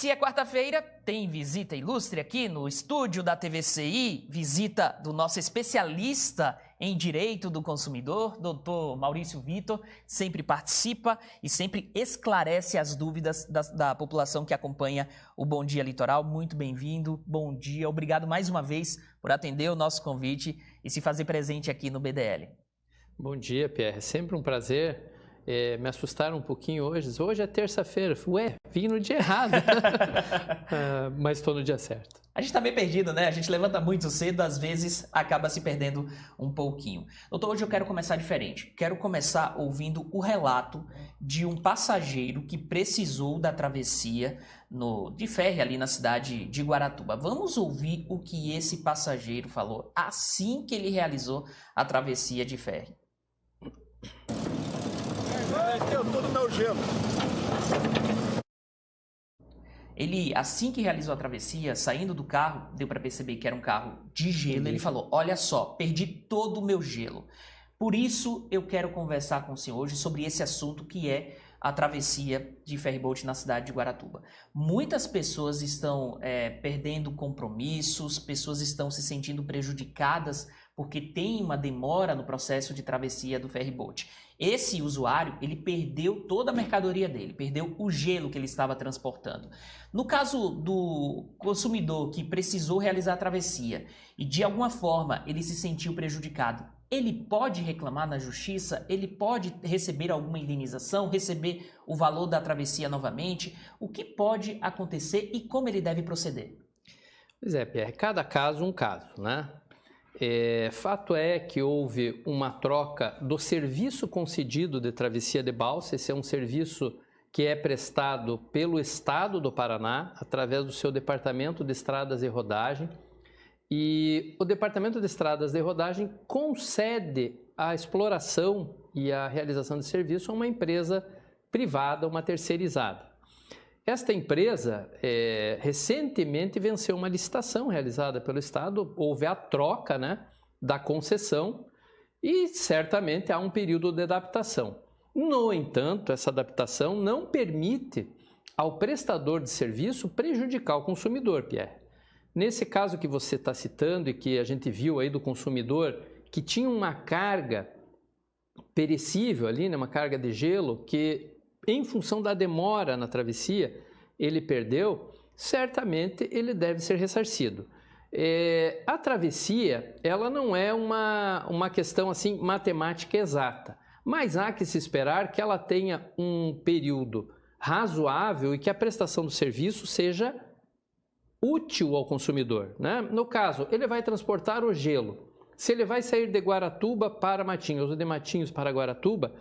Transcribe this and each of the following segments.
Se é quarta-feira, tem visita ilustre aqui no estúdio da TVCI, visita do nosso especialista em direito do consumidor, doutor Maurício Vitor, sempre participa e sempre esclarece as dúvidas da população que acompanha o Bom Dia Litoral. Muito bem-vindo, bom dia, obrigado mais uma vez por atender o nosso convite e se fazer presente aqui no BDL. Bom dia, Pierre, é sempre um prazer. Me assustaram um pouquinho hoje. Hoje é terça-feira. Ué, vim no dia errado. Mas estou no dia certo. A gente está bem perdido, né? A gente levanta muito cedo, às vezes acaba se perdendo um pouquinho. Doutor, hoje eu quero começar diferente. Quero começar ouvindo o relato de um passageiro que precisou da travessia de ferry ali na cidade de Guaratuba. Vamos ouvir o que esse passageiro falou assim que ele realizou a travessia de ferry. Meteu todo o meu gelo. Ele, assim que realizou a travessia, saindo do carro, deu para perceber que era um carro de gelo. Ele falou, olha só, perdi todo o meu gelo. Por isso eu quero conversar com o senhor hoje sobre esse assunto que é a travessia de ferryboat na cidade de Guaratuba. Muitas pessoas estão perdendo compromissos, pessoas estão se sentindo prejudicadas porque tem uma demora no processo de travessia do ferryboat. Esse usuário, ele perdeu toda a mercadoria dele, perdeu o gelo que ele estava transportando. No caso do consumidor que precisou realizar a travessia e de alguma forma ele se sentiu prejudicado, ele pode reclamar na justiça? Ele pode receber alguma indenização, receber o valor da travessia novamente? O que pode acontecer e como ele deve proceder? Pois é, Pierre, cada caso um caso, né? Fato é que houve uma troca do serviço concedido de travessia de balsa. Esse é um serviço que é prestado pelo Estado do Paraná, através do seu Departamento de Estradas e Rodagem. E o Departamento de Estradas e Rodagem concede a exploração e a realização de serviço a uma empresa privada, uma terceirizada. Esta empresa recentemente venceu uma licitação realizada pelo Estado, houve a troca, né, da concessão e certamente há um período de adaptação. No entanto, essa adaptação não permite ao prestador de serviço prejudicar o consumidor, Pierre. Nesse caso que você está citando e que a gente viu aí do consumidor que tinha uma carga perecível ali, né, uma carga de gelo que em função da demora na travessia, ele perdeu, certamente ele deve ser ressarcido. A travessia, ela não é uma questão assim matemática exata, mas há que se esperar que ela tenha um período razoável e que a prestação do serviço seja útil ao consumidor, né? No caso, ele vai transportar o gelo. Se ele vai sair de Guaratuba para Matinhos ou de Matinhos para Guaratuba,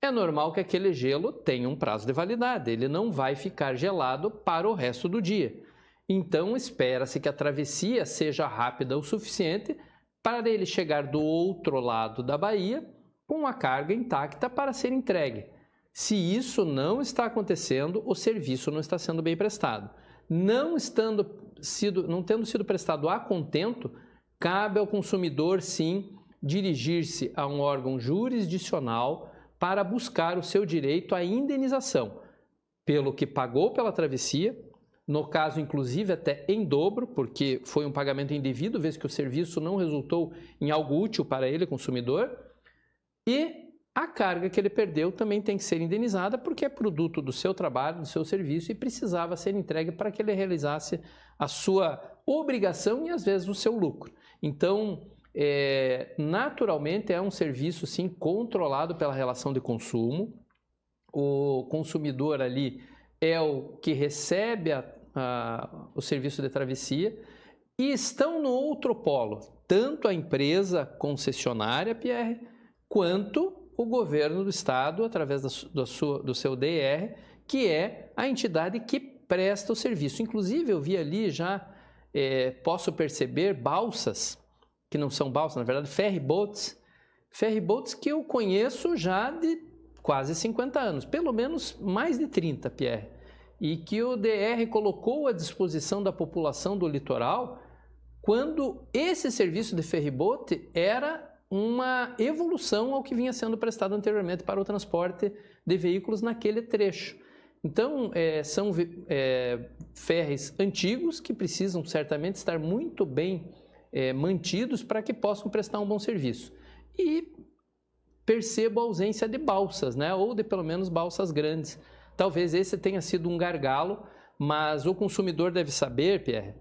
é normal que aquele gelo tenha um prazo de validade, ele não vai ficar gelado para o resto do dia. Então, espera-se que a travessia seja rápida o suficiente para ele chegar do outro lado da baía com a carga intacta para ser entregue. Se isso não está acontecendo, o serviço não está sendo bem prestado. Não tendo sido prestado a contento, cabe ao consumidor, sim, dirigir-se a um órgão jurisdicional para buscar o seu direito à indenização pelo que pagou pela travessia, no caso, inclusive, até em dobro, porque foi um pagamento indevido, vez que o serviço não resultou em algo útil para ele, consumidor, e a carga que ele perdeu também tem que ser indenizada, porque é produto do seu trabalho, do seu serviço, e precisava ser entregue para que ele realizasse a sua obrigação e, às vezes, o seu lucro. Então, naturalmente é um serviço sim controlado pela relação de consumo. O consumidor ali é o que recebe o serviço de travessia e estão no outro polo, tanto a empresa concessionária, Pierre, quanto o governo do estado através do seu DR, que é a entidade que presta o serviço. Inclusive eu vi ali já, posso perceber balsas que não são balsas, na verdade, ferryboats que eu conheço já de quase 50 anos, pelo menos mais de 30, Pierre, e que o DR colocou à disposição da população do litoral quando esse serviço de ferryboat era uma evolução ao que vinha sendo prestado anteriormente para o transporte de veículos naquele trecho. Então, são ferres antigos que precisam certamente estar muito bem mantidos para que possam prestar um bom serviço. E percebo a ausência de balsas, né? Ou de pelo menos balsas grandes. Talvez esse tenha sido um gargalo, mas o consumidor deve saber, Pierre,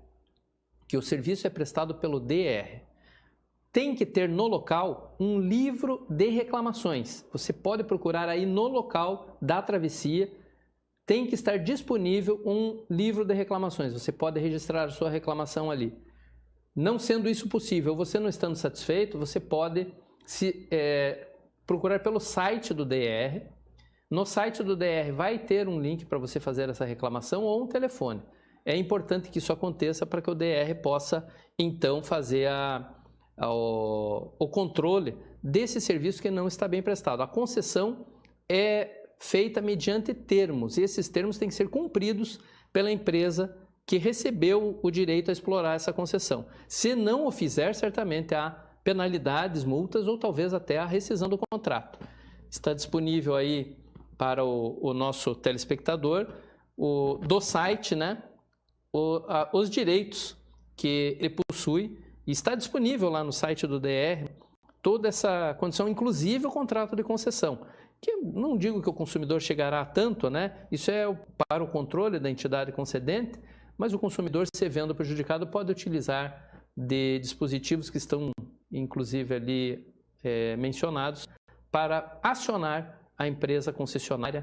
que o serviço é prestado pelo DR. Tem que ter no local um livro de reclamações. Você pode procurar aí no local da travessia. Tem que estar disponível um livro de reclamações. Você pode registrar a sua reclamação ali. Não sendo isso possível, você não estando satisfeito, você pode procurar pelo site do DR. No site do DR vai ter um link para você fazer essa reclamação ou um telefone. É importante que isso aconteça para que o DR possa, então, fazer o controle desse serviço que não está bem prestado. A concessão é feita mediante termos, e esses termos têm que ser cumpridos pela empresa que recebeu o direito a explorar essa concessão. Se não o fizer, certamente há penalidades, multas ou talvez até a rescisão do contrato. Está disponível aí para o nosso telespectador do site, né, os direitos que ele possui, e está disponível lá no site do DR toda essa condição, inclusive o contrato de concessão, que não digo que o consumidor chegará a tanto, né? Isso é para o controle da entidade concedente, mas o consumidor, se vendo prejudicado, pode utilizar de dispositivos que estão, inclusive, ali mencionados, para acionar a empresa concessionária,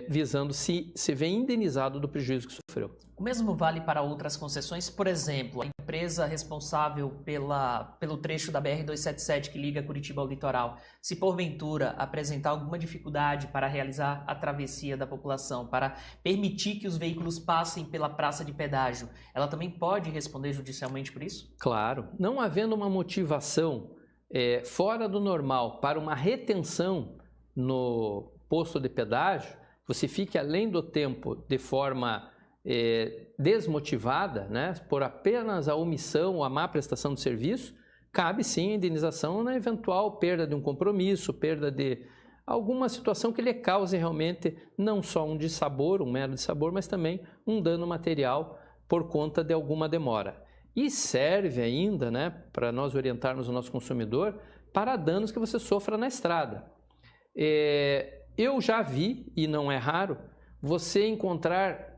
visando se vê indenizado do prejuízo que sofreu. O mesmo vale para outras concessões, por exemplo, a empresa responsável pelo trecho da BR-277 que liga Curitiba ao litoral, se porventura apresentar alguma dificuldade para realizar a travessia da população, para permitir que os veículos passem pela praça de pedágio, ela também pode responder judicialmente por isso? Claro, não havendo uma motivação fora do normal para uma retenção no posto de pedágio, você fique além do tempo de forma desmotivada, né, por apenas a omissão ou a má prestação de serviço, cabe sim a indenização na eventual perda de um compromisso, perda de alguma situação que lhe cause realmente não só um dissabor, um mero dissabor, mas também um dano material por conta de alguma demora. E serve ainda, né, para nós orientarmos o nosso consumidor para danos que você sofra na estrada. Eu já vi, e não é raro, você encontrar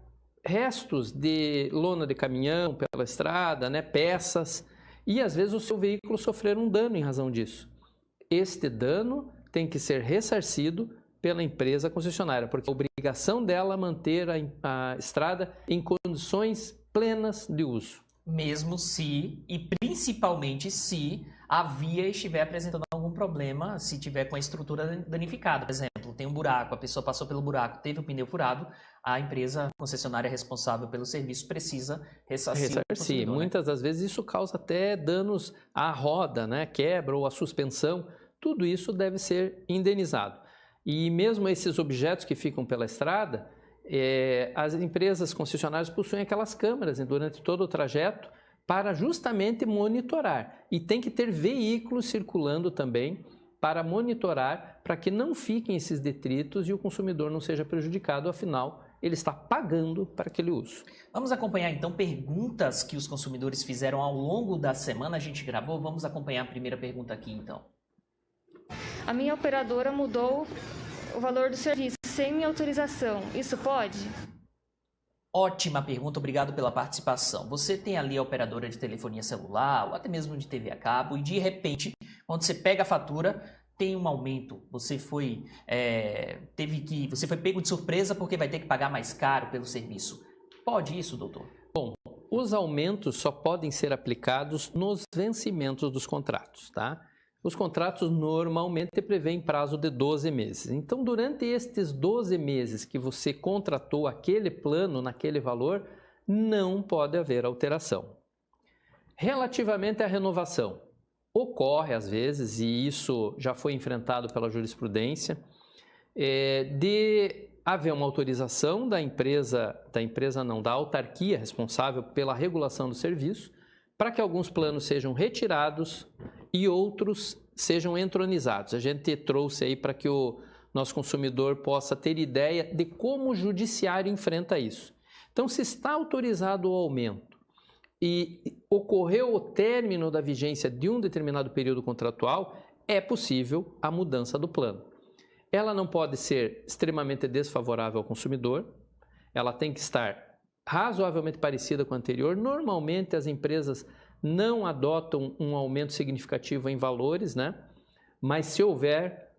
restos de lona de caminhão pela estrada, né, peças, e às vezes o seu veículo sofrer um dano em razão disso. Este dano tem que ser ressarcido pela empresa concessionária, porque a obrigação dela é manter a estrada em condições plenas de uso. Mesmo se, e principalmente se, a via estiver apresentando algum problema, se tiver com a estrutura danificada. Por exemplo, tem um buraco, a pessoa passou pelo buraco, teve o pneu furado, a empresa concessionária responsável pelo serviço precisa ressarcir. Muitas das vezes isso causa até danos à roda, né? Quebra ou à suspensão. Tudo isso deve ser indenizado. E mesmo esses objetos que ficam pela estrada, as empresas concessionárias possuem aquelas câmeras durante todo o trajeto para justamente monitorar. E tem que ter veículos circulando também para monitorar, para que não fiquem esses detritos e o consumidor não seja prejudicado, afinal, ele está pagando para aquele uso. Vamos acompanhar então perguntas que os consumidores fizeram ao longo da semana, a gente gravou, vamos acompanhar a primeira pergunta aqui então. A minha operadora mudou o valor do serviço sem minha autorização, isso pode? Ótima pergunta, obrigado pela participação. Você tem ali a operadora de telefonia celular ou até mesmo de TV a cabo e de repente, quando você pega a fatura, tem um aumento. Você foi pego de surpresa porque vai ter que pagar mais caro pelo serviço. Pode isso, doutor? Bom, os aumentos só podem ser aplicados nos vencimentos dos contratos, tá? Os contratos normalmente prevêem prazo de 12 meses. Então, durante estes 12 meses que você contratou aquele plano naquele valor, não pode haver alteração. Relativamente à renovação, ocorre às vezes, e isso já foi enfrentado pela jurisprudência, de haver uma autorização da autarquia responsável pela regulação do serviço, para que alguns planos sejam retirados e outros sejam entronizados. A gente trouxe aí para que o nosso consumidor possa ter ideia de como o judiciário enfrenta isso. Então, se está autorizado o aumento e ocorreu o término da vigência de um determinado período contratual, é possível a mudança do plano. Ela não pode ser extremamente desfavorável ao consumidor, ela tem que estar razoavelmente parecida com a anterior. Normalmente as empresas não adotam um aumento significativo em valores, né? Mas se houver,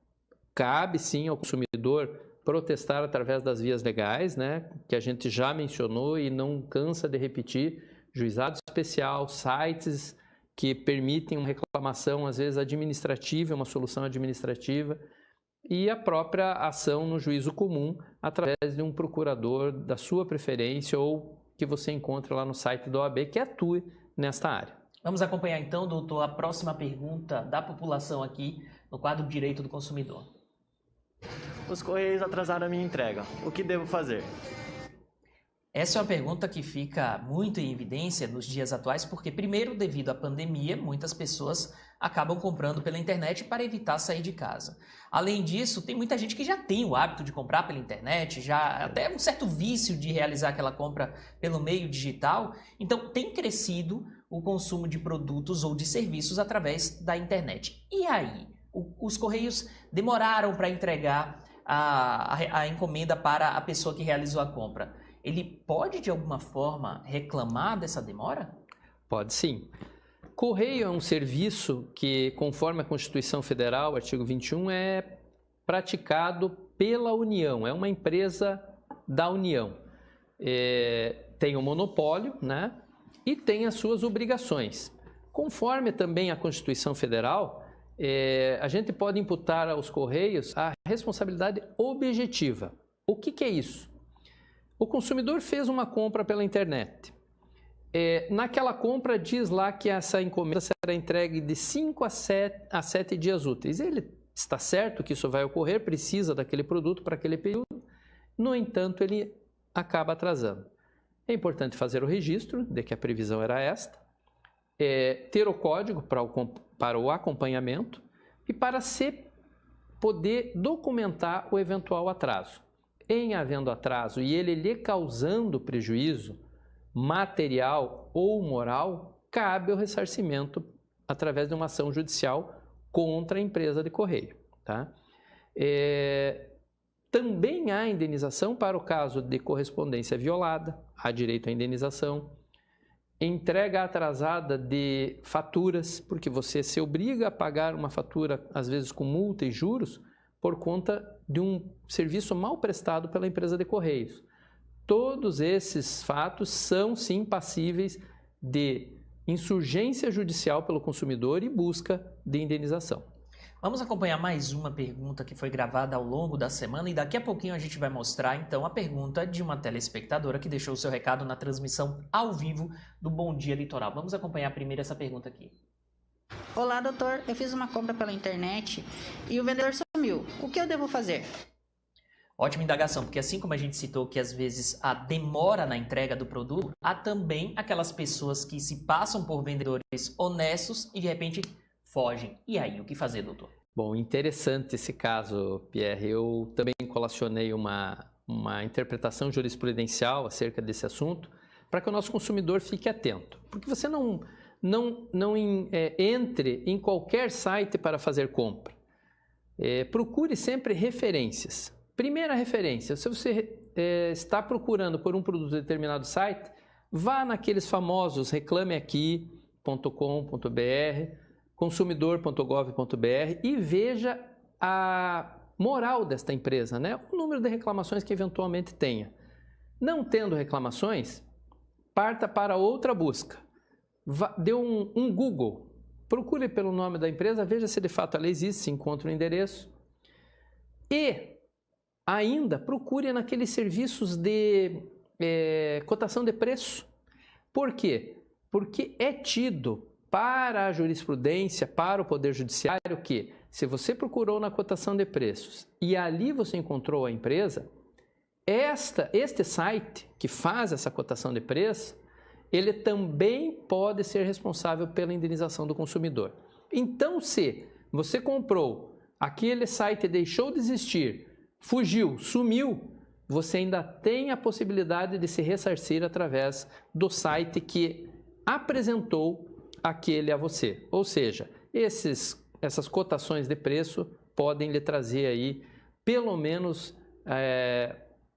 cabe sim ao consumidor protestar através das vias legais, né? Que a gente já mencionou e não cansa de repetir, juizado especial, sites que permitem uma reclamação, às vezes administrativa, uma solução administrativa, e a própria ação no juízo comum através de um procurador da sua preferência ou que você encontra lá no site da OAB que atue nesta área. Vamos acompanhar então, doutor, a próxima pergunta da população aqui no quadro Direito do Consumidor. Os Correios atrasaram a minha entrega. O que devo fazer? Essa é uma pergunta que fica muito em evidência nos dias atuais, porque, primeiro, devido à pandemia, muitas pessoas acabam comprando pela internet para evitar sair de casa. Além disso, tem muita gente que já tem o hábito de comprar pela internet, já até um certo vício de realizar aquela compra pelo meio digital. Então, tem crescido o consumo de produtos ou de serviços através da internet. E aí? Os Correios demoraram para entregar a encomenda para a pessoa que realizou a compra. Ele pode, de alguma forma, reclamar dessa demora? Pode sim. Correio é um serviço que, conforme a Constituição Federal, artigo 21, é praticado pela União, é uma empresa da União. Tem um monopólio, né? E tem as suas obrigações. Conforme também a Constituição Federal, a gente pode imputar aos Correios a responsabilidade objetiva. O que é isso? O consumidor fez uma compra pela internet. Naquela compra diz lá que essa encomenda será entregue de 5 a 7 dias úteis. Ele está certo que isso vai ocorrer, precisa daquele produto para aquele período, no entanto ele acaba atrasando. É importante fazer o registro de que a previsão era esta, ter o código para o acompanhamento e para se poder documentar o eventual atraso. Em havendo atraso e ele lhe causando prejuízo material ou moral, cabe o ressarcimento através de uma ação judicial contra a empresa de correio. Tá? Também há indenização para o caso de correspondência violada, há direito à indenização. Entrega atrasada de faturas, porque você se obriga a pagar uma fatura, às vezes com multa e juros, por conta de um serviço mal prestado pela empresa de correios. Todos esses fatos são, sim, passíveis de insurgência judicial pelo consumidor e busca de indenização. Vamos acompanhar mais uma pergunta que foi gravada ao longo da semana e daqui a pouquinho a gente vai mostrar então a pergunta de uma telespectadora que deixou o seu recado na transmissão ao vivo do Bom Dia Litoral. Vamos acompanhar primeiro essa pergunta aqui. Olá, doutor. Eu fiz uma compra pela internet e o vendedor sumiu. O que eu devo fazer? Ótima indagação, porque assim como a gente citou que às vezes há demora na entrega do produto, há também aquelas pessoas que se passam por vendedores honestos e de repente fogem. E aí, o que fazer, doutor? Bom, interessante esse caso, Pierre. Eu também colacionei uma interpretação jurisprudencial acerca desse assunto para que o nosso consumidor fique atento. Porque você não entre em qualquer site para fazer compra. Procure sempre referências. Primeira referência, se você está procurando por um produto de determinado site, vá naqueles famosos reclameaqui.com.br, consumidor.gov.br e veja a moral desta empresa, né? O número de reclamações que eventualmente tenha. Não tendo reclamações, parta para outra busca. Dê um Google, procure pelo nome da empresa, veja se de fato ela existe, se encontra o endereço. E ainda procure naqueles serviços de cotação de preço. Por quê? Porque é tido para a jurisprudência, para o Poder Judiciário, que se você procurou na cotação de preços e ali você encontrou a empresa, este site que faz essa cotação de preço, ele também pode ser responsável pela indenização do consumidor. Então, se você comprou aquele site deixou de existir, fugiu, sumiu, você ainda tem a possibilidade de se ressarcir através do site que apresentou aquele a você. Ou seja, essas cotações de preço podem lhe trazer aí pelo menos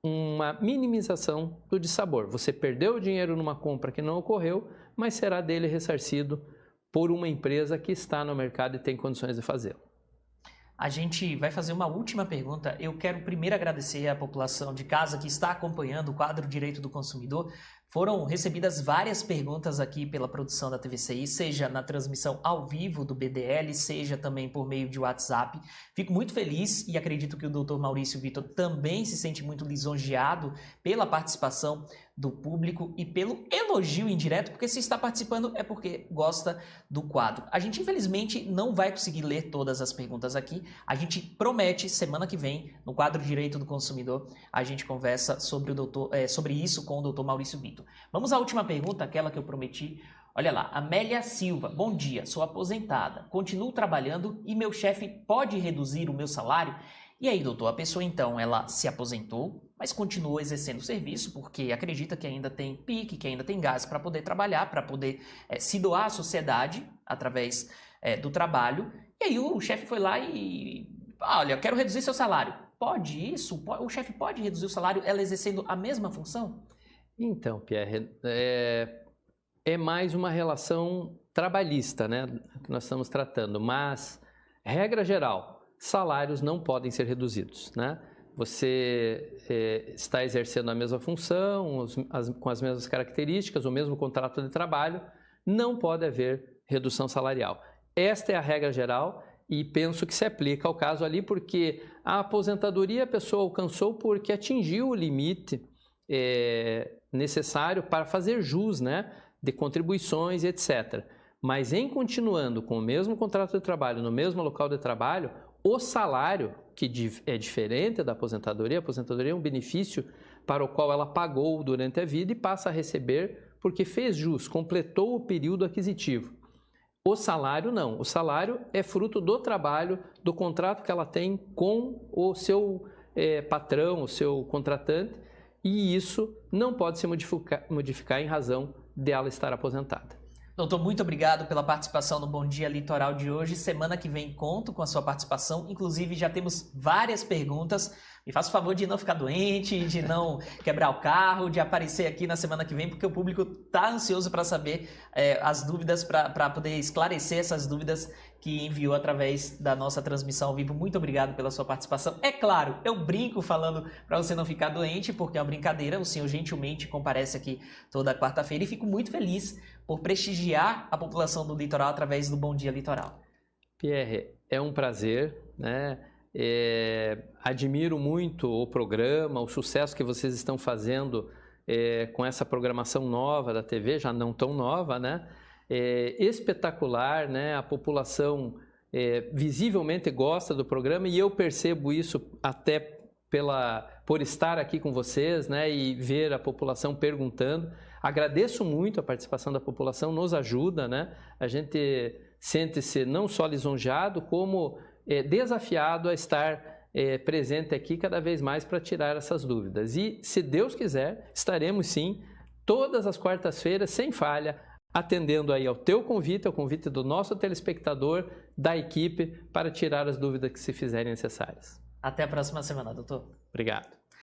uma minimização do dissabor. Você perdeu o dinheiro numa compra que não ocorreu, mas será dele ressarcido por uma empresa que está no mercado e tem condições de fazê-lo. A gente vai fazer uma última pergunta. Eu quero primeiro agradecer à população de casa que está acompanhando o quadro Direito do Consumidor. Foram recebidas várias perguntas aqui pela produção da TVCI, seja na transmissão ao vivo do BDL, seja também por meio de WhatsApp. Fico muito feliz e acredito que o Dr. Maurício Vitor também se sente muito lisonjeado pela participação do público e pelo elogio indireto, porque se está participando é porque gosta do quadro. A gente, infelizmente, não vai conseguir ler todas as perguntas aqui. A gente promete, semana que vem, no quadro Direito do Consumidor, a gente conversa sobre isso com o Dr. Maurício Vitor. Vamos à última pergunta, aquela que eu prometi. Olha lá, Amélia Silva. Bom dia, sou aposentada, continuo trabalhando e meu chefe pode reduzir o meu salário? E aí, doutor, a pessoa então, ela se aposentou, mas continuou exercendo o serviço porque acredita que ainda tem pique, que ainda tem gás para poder trabalhar, para poder se doar à sociedade através do trabalho. E aí o chefe foi lá e, olha, eu quero reduzir seu salário. Pode isso? O chefe pode reduzir o salário, ela exercendo a mesma função? Então, Pierre, é mais uma relação trabalhista, né, que nós estamos tratando, mas, regra geral, salários não podem ser reduzidos, né? Você está exercendo a mesma função, com as mesmas características, o mesmo contrato de trabalho, não pode haver redução salarial. Esta é a regra geral e penso que se aplica ao caso ali, porque a aposentadoria a pessoa alcançou porque atingiu o limite necessário para fazer jus, né, de contribuições, etc. Mas em continuando com o mesmo contrato de trabalho, no mesmo local de trabalho, o salário, que é diferente da aposentadoria, a aposentadoria é um benefício para o qual ela pagou durante a vida e passa a receber porque fez jus, completou o período aquisitivo. O salário não, o salário é fruto do trabalho, do contrato que ela tem com o seu patrão, o seu contratante, e isso não pode se modificar em razão dela estar aposentada. Doutor, muito obrigado pela participação no Bom Dia Litoral de hoje. Semana que vem conto com a sua participação. Inclusive, já temos várias perguntas. Me faça o favor de não ficar doente, de não quebrar o carro, de aparecer aqui na semana que vem, porque o público está ansioso para saber as dúvidas, para poder esclarecer essas dúvidas que enviou através da nossa transmissão ao vivo. Muito obrigado pela sua participação. É claro, eu brinco falando para você não ficar doente, porque é uma brincadeira. O senhor gentilmente comparece aqui toda quarta-feira e fico muito feliz por prestigiar a população do litoral através do Bom Dia Litoral. Pierre, é um prazer, né? Admiro muito o programa, o sucesso que vocês estão fazendo com essa programação nova da TV, já não tão nova, né? Espetacular, né? A população visivelmente gosta do programa e eu percebo isso até por estar aqui com vocês, né? E ver a população perguntando. Agradeço muito a participação da população, nos ajuda, né? A gente sente-se não só lisonjeado, como desafiado a estar presente aqui cada vez mais para tirar essas dúvidas. E, se Deus quiser, estaremos sim, todas as quartas-feiras, sem falha, atendendo aí ao teu convite, ao convite do nosso telespectador, da equipe, para tirar as dúvidas que se fizerem necessárias. Até a próxima semana, doutor. Obrigado.